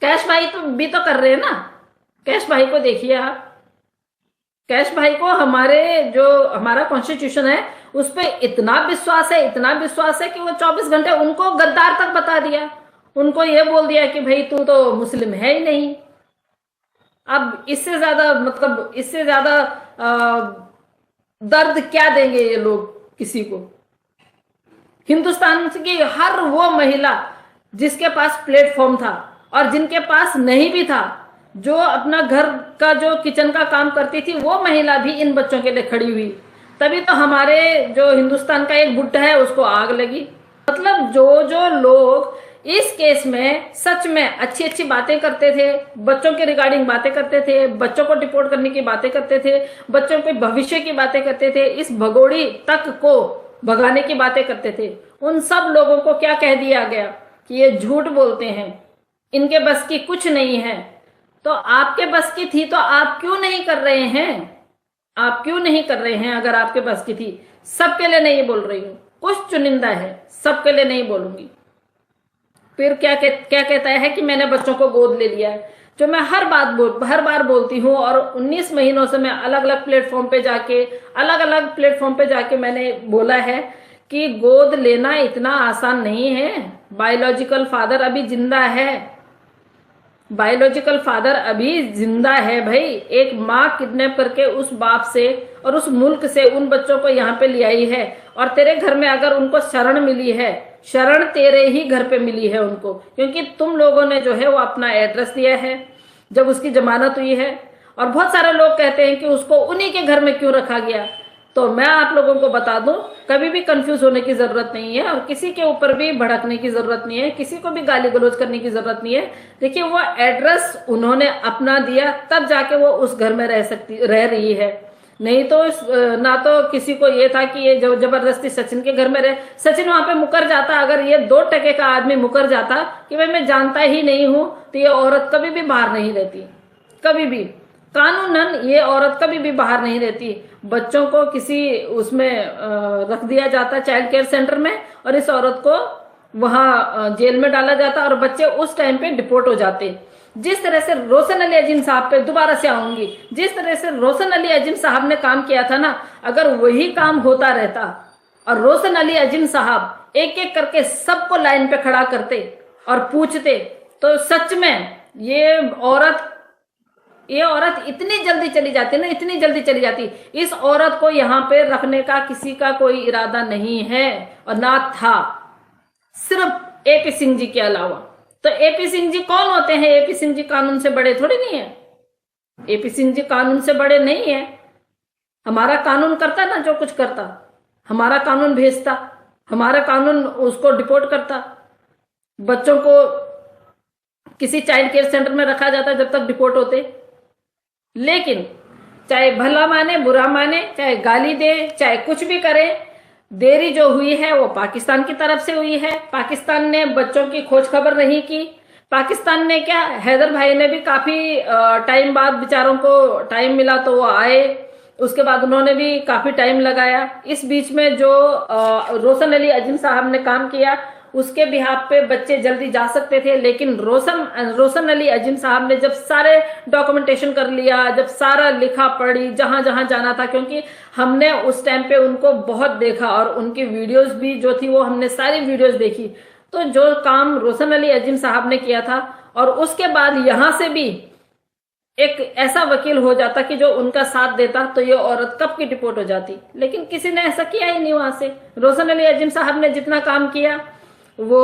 Cash भाई तो भी तो कर रहे हैं ना। कैश भाई को देखिए आप, कैश भाई को हमारे जो हमारा कॉन्स्टिट्यूशन है उस पर इतना विश्वास है, इतना विश्वास है कि वो 24 घंटे उनको गद्दार तक बता दिया, उनको ये बोल दिया कि भाई तू तो मुस्लिम है ही नहीं। अब इससे ज्यादा मतलब इससे ज्यादा दर्द क्या देंगे ये लोग किसी को। हिंदुस्तान की हर वो महिला जिसके पास प्लेटफॉर्म था और जिनके पास नहीं भी था, जो अपना घर का जो किचन का काम करती थी, वो महिला भी इन बच्चों के लिए खड़ी हुई। तभी तो हमारे जो हिंदुस्तान का एक बुड्ढा है उसको आग लगी। मतलब जो जो लोग इस केस में सच में अच्छी अच्छी बातें करते थे, बच्चों के रिगार्डिंग बातें करते थे, बच्चों को डिपोर्ट करने की बातें करते थे, बच्चों के भविष्य की बातें करते थे, इस भगोड़ी तक को भगाने की बातें करते थे, उन सब लोगों को क्या कह दिया गया कि ये झूठ बोलते हैं, इनके बस की कुछ नहीं है। तो आपके बस की थी तो आप क्यों नहीं कर रहे हैं? आप क्यों नहीं कर रहे हैं? अगर आपके बस की थी, सबके लिए नहीं बोल रही हूं, कुछ चुनिंदा है, सबके लिए नहीं बोलूंगी। फिर क्या कहता है कि मैंने बच्चों को गोद ले लिया है, जो मैं हर बार बोलती हूँ। और 19 महीनों से मैं अलग अलग प्लेटफॉर्म पे जाके मैंने बोला है कि गोद लेना इतना आसान नहीं है। बायोलॉजिकल फादर अभी जिंदा है, बायोलॉजिकल फादर अभी जिंदा है भाई। एक माँ किडनैप करके उस बाप से और उस मुल्क से उन बच्चों को यहाँ पे ले आई है, और तेरे घर में अगर उनको शरण मिली है, शरण तेरे ही घर पे मिली है उनको, क्योंकि तुम लोगों ने जो है वो अपना एड्रेस दिया है जब उसकी जमानत हुई है। और बहुत सारे लोग कहते हैं कि उसको उन्हीं के घर में क्यों रखा गया। तो मैं आप लोगों को बता दूं, कभी भी कंफ्यूज होने की जरूरत नहीं है, और किसी के ऊपर भी भड़कने की जरूरत नहीं है, किसी को भी गाली गलौज करने की जरूरत नहीं है। देखिए, वो एड्रेस उन्होंने अपना दिया, तब जाके वो उस घर में रह रही है। नहीं तो ना तो किसी को ये था कि ये जबरदस्ती सचिन के घर में रहे। सचिन वहां पे मुकर जाता, अगर ये 2 टके का आदमी मुकर जाता कि भाई मैं जानता ही नहीं हूं, तो ये औरत कभी भी बाहर नहीं रहती, कभी भी कानूनन ये औरत कभी भी बाहर नहीं रहती। बच्चों को किसी उसमें रख दिया जाता चाइल्ड केयर सेंटर में, और इस औरत को वहां जेल में डाला जाता, और बच्चे उस टाइम पे डिपोर्ट हो जाते। जिस तरह से रोशन अली अजीम साहब पे दोबारा से आऊंगी, जिस तरह से रोशन अली अजीम साहब ने काम किया था ना, अगर वही काम होता रहता और रोशन अली अजीम साहब एक एक करके सबको लाइन पे खड़ा करते और पूछते, तो सच में ये औरत इतनी जल्दी चली जाती ना, इतनी जल्दी चली जाती। इस औरत को यहाँ पे रखने का किसी का कोई इरादा नहीं है और ना था, सिर्फ एपी सिंह जी के अलावा। तो एपी सिंह जी कौन होते हैं? एपी सिंह जी कानून से बड़े थोड़ी नहीं है, एपी सिंह जी कानून से बड़े नहीं है। हमारा कानून करता ना जो कुछ करता, हमारा कानून भेजता, हमारा कानून उसको डिपोर्ट करता, बच्चों को किसी चाइल्ड केयर सेंटर में रखा जाता जब तक डिपोर्ट होते। लेकिन चाहे भला माने बुरा माने, चाहे गाली दे, चाहे कुछ भी करे, देरी जो हुई है वो पाकिस्तान की तरफ से हुई है। पाकिस्तान ने बच्चों की खोज खबर नहीं की। पाकिस्तान ने क्या, हैदर भाई ने भी काफी टाइम बाद बेचारों को टाइम मिला तो वो आए, उसके बाद उन्होंने भी काफी टाइम लगाया। इस बीच में जो रोशन अली अजीम साहब ने काम किया, उसके बिहाफ पे बच्चे जल्दी जा सकते थे। लेकिन रोशन अली अजीम साहब ने जब सारे डॉक्यूमेंटेशन कर लिया, जब सारा लिखा पढ़ी, जहां जहां जाना था, क्योंकि हमने उस टाइम पे उनको बहुत देखा और उनकी वीडियोस भी जो थी वो हमने सारी वीडियोस देखी। तो जो काम रोशन अली अजीम साहब ने किया था, और उसके बाद यहां से भी एक ऐसा वकील हो जाता कि जो उनका साथ देता, तो ये औरत कब की डिपोर्ट हो जाती। लेकिन किसी ने ऐसा किया ही नहीं। वहां से रोशन अली अजीम साहब ने जितना काम किया वो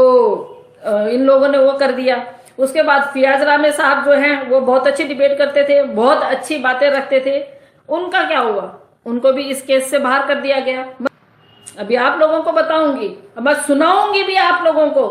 इन लोगों ने वो कर दिया। उसके बाद फियाज रामे साहब जो हैं वो बहुत अच्छी डिबेट करते थे, बहुत अच्छी बातें रखते थे। उनका क्या हुआ? उनको भी इस केस से बाहर कर दिया गया। अभी आप लोगों को बताऊंगी, मैं सुनाऊंगी भी आप लोगों को।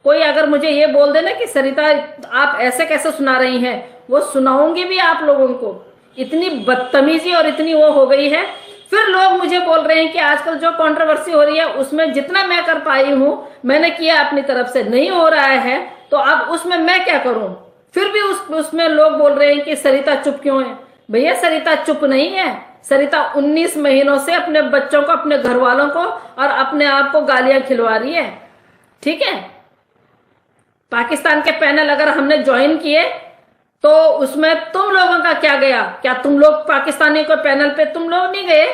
कोई अगर मुझे ये बोल देना कि सरिता आप ऐसे कैसे सुना रही हैं, वो सुनाऊंगी भी आप लोगों को। इतनी बदतमीजी और इतनी वो हो गई है। फिर लोग मुझे बोल रहे हैं कि आजकल जो कंट्रोवर्सी हो रही है उसमें जितना मैं कर पाई हूं मैंने किया अपनी तरफ से, नहीं हो रहा है तो अब उसमें मैं क्या करूं। फिर भी उसमें लोग बोल रहे हैं कि सरिता चुप क्यों है। भैया सरिता चुप नहीं है। सरिता 19 महीनों से अपने बच्चों को, अपने घर वालों को और अपने आप को गालियां खिलवा रही है। ठीक है, पाकिस्तान के पैनल अगर हमने ज्वाइन किए तो उसमें तुम लोगों का क्या गया? क्या तुम लोग पाकिस्तानी को पैनल पे तुम लोग नहीं गए?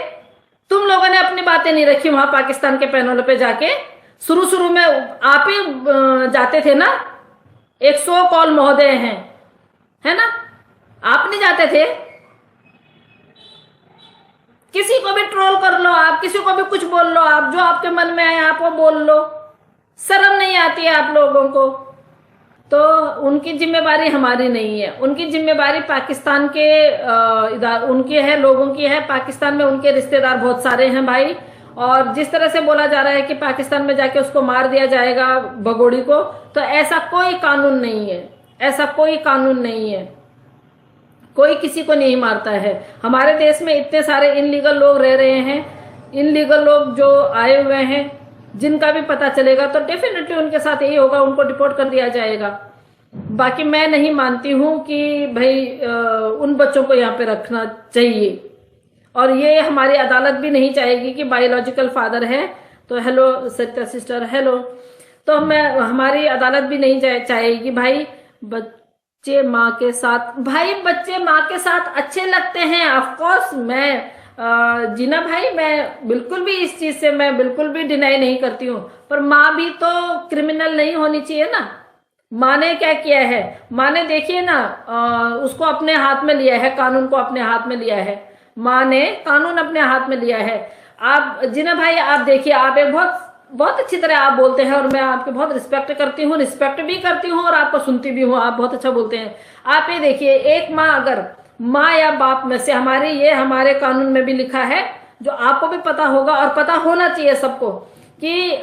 तुम लोगों ने अपनी बातें नहीं रखी वहां पाकिस्तान के पैनल पे जाके? शुरू में आप ही जाते थे ना, एक सो कॉल महोदय हैं, है ना, आप नहीं जाते थे? किसी को भी ट्रोल कर लो आप, किसी को भी कुछ बोल लो आप, जो आपके मन में आए आप वो बोल लो, शर्म नहीं आती है आप लोगों को? तो उनकी जिम्मेवारी हमारी नहीं है, उनकी जिम्मेवारी पाकिस्तान के उनकी है, लोगों की है। पाकिस्तान में उनके रिश्तेदार बहुत सारे हैं भाई, और जिस तरह से बोला जा रहा है कि पाकिस्तान में जाके उसको मार दिया जाएगा भगोड़ी को, तो ऐसा कोई कानून नहीं है, ऐसा कोई कानून नहीं है, कोई किसी को नहीं मारता है। हमारे देश में इतने सारे इनलीगल लोग रह रहे हैं, इनलीगल लोग जो आए हुए हैं, जिनका भी पता चलेगा तो डेफिनेटली उनके साथ यही होगा, उनको डिपोर्ट कर दिया जाएगा। बाकी मैं नहीं मानती हूं कि भाई उन बच्चों को यहाँ पे रखना चाहिए, और ये हमारी अदालत भी नहीं चाहेगी कि बायोलॉजिकल फादर है तो हेलो सरिता सिस्टर, हेलो, तो हमारी अदालत भी नहीं चाहेगी भाई बच्चे माँ के साथ। भाई बच्चे माँ के साथ अच्छे लगते हैं, ऑफकोर्स। मैं जीना भाई, मैं बिल्कुल भी इस चीज से मैं बिल्कुल भी डिनाई नहीं करती हूँ, पर माँ भी तो क्रिमिनल नहीं होनी चाहिए ना। माँ ने क्या किया है? माँ ने देखिए ना, उसको अपने हाथ में लिया है, कानून को अपने हाथ में लिया है, माँ ने कानून अपने हाथ में लिया है। आप जीना भाई, आप देखिए, आप एक बहुत अच्छी तरह आप बोलते हैं, और मैं आपकी बहुत रिस्पेक्ट करती हूँ, रिस्पेक्ट भी करती हूँ और आपको सुनती भी हूँ, आप बहुत अच्छा बोलते हैं। आप ये देखिए, एक माँ अगर माँ या बाप में से हमारे कानून में भी लिखा है, जो आपको भी पता होगा और पता होना चाहिए सबको, कि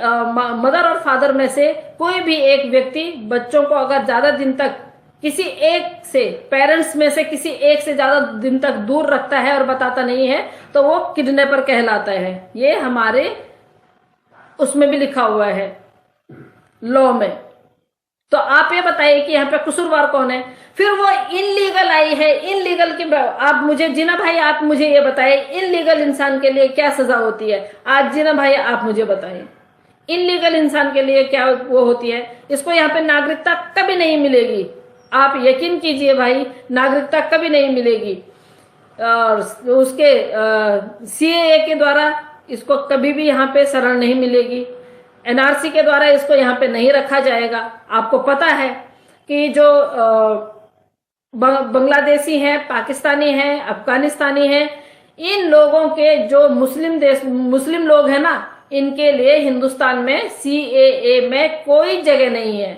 मदर और फादर में से कोई भी एक व्यक्ति बच्चों को अगर ज्यादा दिन तक किसी एक से, पेरेंट्स में से किसी एक से ज्यादा दिन तक दूर रखता है और बताता नहीं है, तो वो किडनैपर कहलाता है। ये हमारे उसमें भी लिखा हुआ है, लॉ में। तो आप ये बताइए कि यहाँ पे कसूरवार कौन है? फिर वो इनलीगल आई है, इनलीगल की आप मुझे जीना भाई, आप मुझे ये बताइए, इनलीगल इंसान के लिए क्या सजा होती है? आज जीना भाई आप मुझे बताइए, इनलीगल इंसान के लिए क्या वो होती है? इसको यहाँ पे नागरिकता कभी नहीं मिलेगी, आप यकीन कीजिए भाई, नागरिकता कभी नहीं मिलेगी। और उसके सीएए के द्वारा इसको कभी भी यहाँ पे शरण नहीं मिलेगी, एनआरसी के द्वारा इसको यहाँ पे नहीं रखा जाएगा। आपको पता है कि जो बांग्लादेशी हैं, पाकिस्तानी हैं, अफगानिस्तानी हैं, इन लोगों के जो मुस्लिम लोग हैं ना, इनके लिए हिंदुस्तान में सीएए में कोई जगह नहीं है।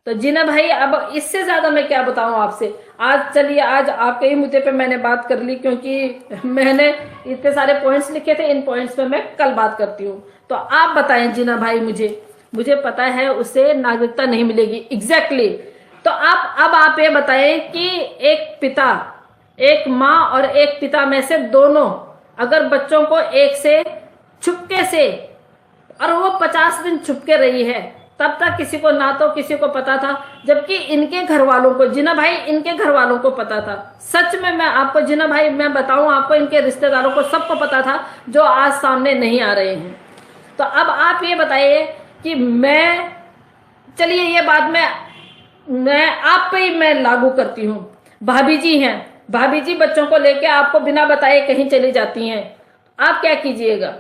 तो जीना भाई, अब इससे ज्यादा मैं क्या बताऊं आपसे? आज चलिए, आज आपके ही मुद्दे पे मैंने बात कर ली, क्योंकि मैंने इतने सारे पॉइंट्स लिखे थे, इन पॉइंट्स पे मैं कल बात करती हूँ। तो आप बताएं जीना भाई, मुझे पता है उसे नागरिकता नहीं मिलेगी, एग्जैक्टली। तो अब आप ये बताएं कि एक पिता, एक माँ और एक पिता में से दोनों अगर बच्चों को एक से छुपके से, और वो 50 दिन छुपके रही है, तब तक किसी को ना तो किसी को पता था, जबकि इनके घर वालों को, जीना भाई, इनके घर वालों को पता था। सच में मैं आपको जीना भाई, मैं बताऊं आपको, इनके रिश्तेदारों को सबको पता था, जो आज सामने नहीं आ रहे हैं। तो अब आप ये बताइए कि चलिए ये बात मैं आप पे ही मैं लागू करती हूँ। भाभी जी हैं, भाभी जी बच्चों को लेके आपको बिना बताए कहीं चली जाती हैं, आप क्या कीजिएगा?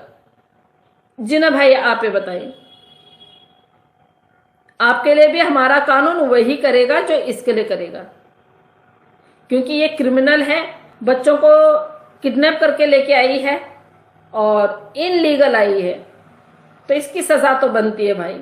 जीना भाई आप ये बताइए। आपके लिए भी हमारा कानून वही करेगा जो इसके लिए करेगा, क्योंकि ये क्रिमिनल है, बच्चों को किडनैप करके लेके आई है और इनलीगल आई है, तो इसकी सजा तो बनती है भाई।